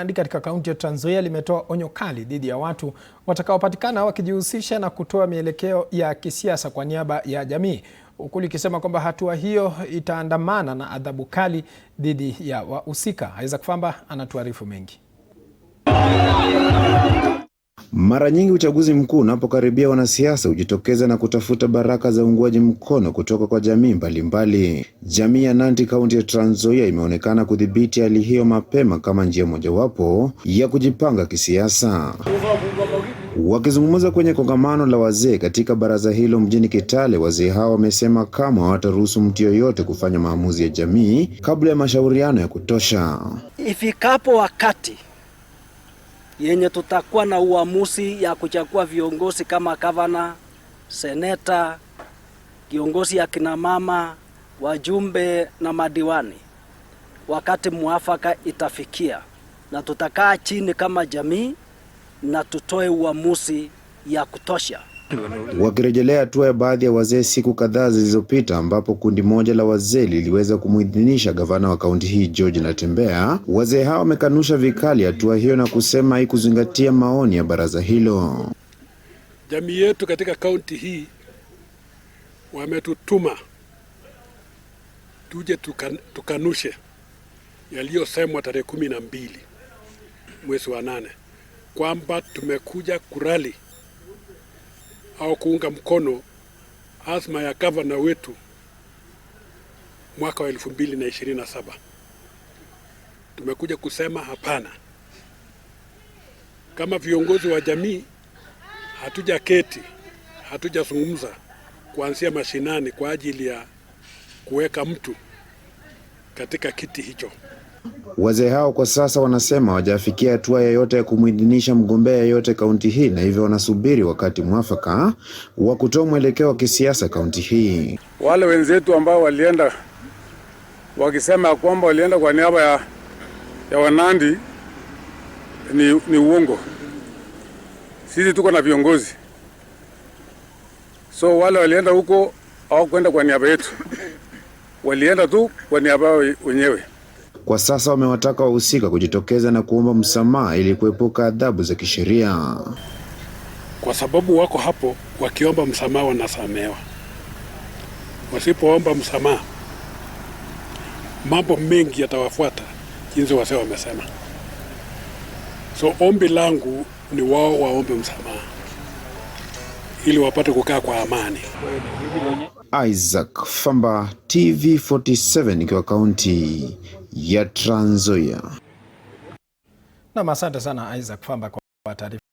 Katika kaunti ya Trans Nzoia limetoa onyo kali dhidi ya watu watakaopatikana wakijihusisha na kutoa mielekeo ya kisiasa kwa niaba ya jamii, huku likisema kwamba hatua hiyo itaandamana na adhabu kali dhidi ya wahusika. Isaac Famba anatuarifu mengi. Mara nyingi uchaguzi mkuu unapokaribia, wanasiasa hujitokeza na kutafuta baraka za uungwaji mkono kutoka kwa jamii mbalimbali. Jamii ya Nandi, kaunti ya Trans Nzoia, imeonekana kudhibiti hali hiyo mapema kama njia mojawapo ya kujipanga kisiasa. Wakizungumza kwenye kongamano la wazee katika baraza hilo mjini Kitale, wazee hao wamesema kama hawataruhusu mtu yoyote kufanya maamuzi ya jamii kabla ya mashauriano ya kutosha. Ifikapo wakati yenye tutakuwa na uamuzi ya kuchagua viongozi kama gavana, seneta, kiongozi ya kina mama, wajumbe na madiwani, wakati mwafaka itafikia na tutakaa chini kama jamii na tutoe uamuzi ya kutosha. Wakirejelea hatua ya baadhi ya wazee siku kadhaa zilizopita, ambapo kundi moja la wazee liliweza kumuidhinisha gavana wa kaunti hii George Natembeya, wazee hao wamekanusha vikali hatua hiyo na kusema haikuzingatia maoni ya baraza hilo. Jamii yetu katika kaunti hii wametutuma tuje tukanushe yaliyosemwa tarehe 12 mwezi wa 8 kwamba tumekuja kurali au kuunga mkono azma ya gavana wetu mwaka wa 2027. Tumekuja kusema hapana. Kama viongozi wa jamii hatujaketi, hatujazungumza kuanzia mashinani kwa ajili ya kuweka mtu katika kiti hicho. Wazee hao kwa sasa wanasema hawajafikia hatua yoyote ya kumuidhinisha mgombea yoyote kaunti hii, na hivyo wanasubiri wakati mwafaka wa kutoa mwelekeo wa kisiasa kaunti hii. Wale wenzetu ambao walienda wakisema kwamba walienda kwa niaba ya Wanandi ni uongo. Sisi tuko na viongozi. So wale walienda huko hawakwenda kwa niaba yetu. Walienda tu kwa niaba wenyewe. Kwa sasa wamewataka wahusika kujitokeza na kuomba msamaha ili kuepuka adhabu za kisheria. Kwa sababu wako hapo wakiomba msamaha wanasamehewa. Wasipoomba msamaha, mambo mengi yatawafuata jinsi wazee wamesema. So ombi langu ni wao waombe msamaha ili wapate kukaa kwa amani. Isaac Famba, TV47, ikiwa kaunti ya Trans Nzoia. Na asante sana Isaac Famba kwa taarifa.